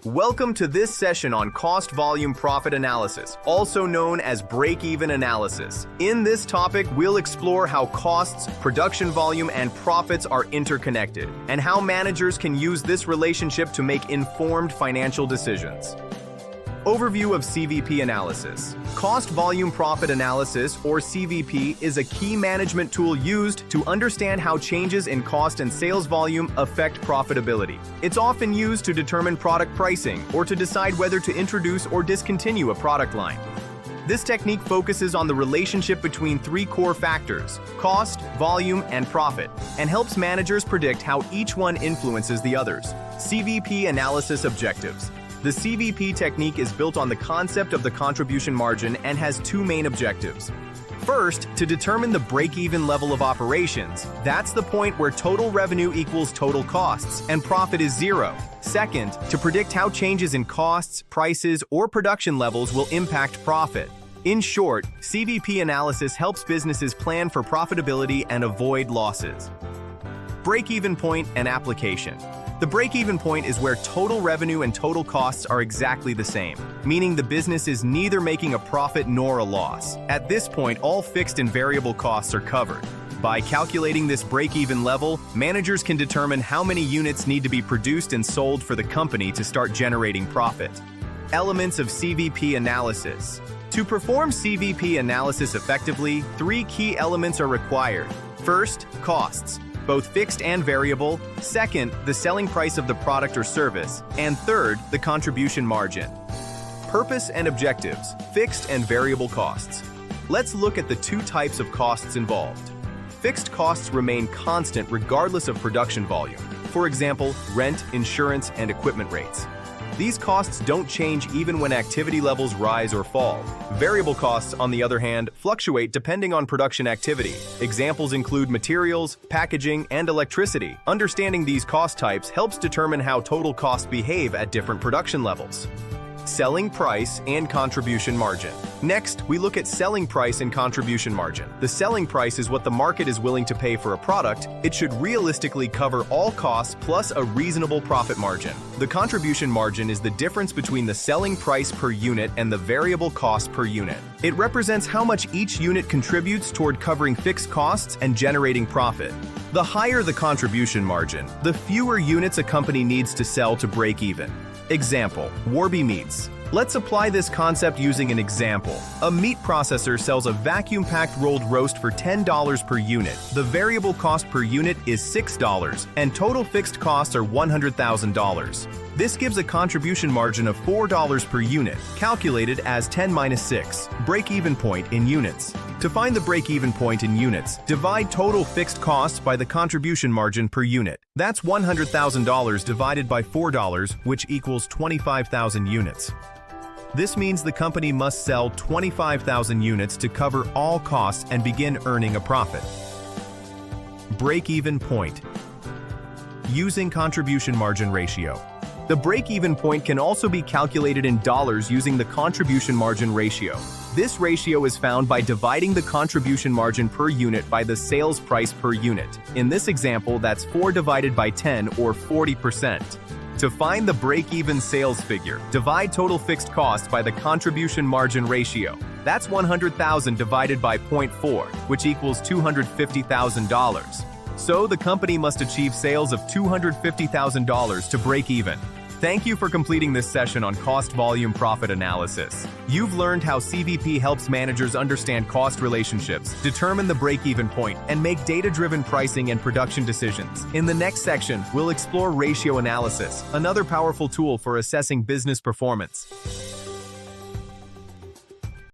Welcome to this session on cost volume profit analysis, also known as break-even analysis. In this topic, we'll explore how costs, production volume, and profits are interconnected, and how managers can use this relationship to make informed financial decisions. Overview of CVP analysis. Cost volume profit analysis, or CVP, is a key management tool used to understand how changes in cost and sales volume affect profitability. It's often used to determine product pricing or to decide whether to introduce or discontinue a product line. This technique focuses on the relationship between three core factors: cost, volume, and profit, and helps managers predict how each one influences the others. CVP analysis objectives. The CVP technique is built on the concept of the contribution margin and has two main objectives. First, to determine the break-even level of operations. That's the point where total revenue equals total costs and profit is zero. Second, to predict how changes in costs, prices, or production levels will impact profit. In short, CVP analysis helps businesses plan for profitability and avoid losses. Break-even point and application. The break-even point is where total revenue and total costs are exactly the same, meaning the business is neither making a profit nor a loss. At this point, all fixed and variable costs are covered. By calculating this break-even level, managers can determine how many units need to be produced and sold for the company to start generating profit. Elements of CVP analysis. To perform CVP analysis effectively, three key elements are required. First, costs, both fixed and variable. Second, the selling price of the product or service. And third, the contribution margin. Purpose and objectives, fixed and variable costs. Let's look at the two types of costs involved. Fixed costs remain constant regardless of production volume. For example, rent, insurance, and equipment rates. These costs don't change even when activity levels rise or fall. Variable costs, on the other hand, fluctuate depending on production activity. Examples include materials, packaging, and electricity. Understanding these cost types helps determine how total costs behave at different production levels. Selling price and contribution margin. Next, we look at selling price and contribution margin. The selling price is what the market is willing to pay for a product. It should realistically cover all costs plus a reasonable profit margin. The contribution margin is the difference between the selling price per unit and the variable cost per unit. It represents how much each unit contributes toward covering fixed costs and generating profit. The higher the contribution margin, the fewer units a company needs to sell to break even. Example, Warby Meats. Let's apply this concept using an example. A meat processor sells a vacuum-packed rolled roast for $10 per unit. The variable cost per unit is $6, and total fixed costs are $100,000. This gives a contribution margin of $4 per unit, calculated as 10 minus 6, break-even point in units. To find the break-even point in units, divide total fixed costs by the contribution margin per unit. That's $100,000 divided by $4, which equals 25,000 units. This means the company must sell 25,000 units to cover all costs and begin earning a profit. Break-even point. Using contribution margin ratio. The break-even point can also be calculated in dollars using the contribution margin ratio. This ratio is found by dividing the contribution margin per unit by the sales price per unit. In this example, that's 4 divided by 10, or 40%. To find the break-even sales figure, divide total fixed costs by the contribution margin ratio. That's 100,000 divided by 0.4, which equals $250,000. So the company must achieve sales of $250,000 to break even. Thank you for completing this session on cost volume profit analysis. You've learned how CVP helps managers understand cost relationships, determine the break-even point, and make data-driven pricing and production decisions. In the next section, we'll explore ratio analysis, another powerful tool for assessing business performance.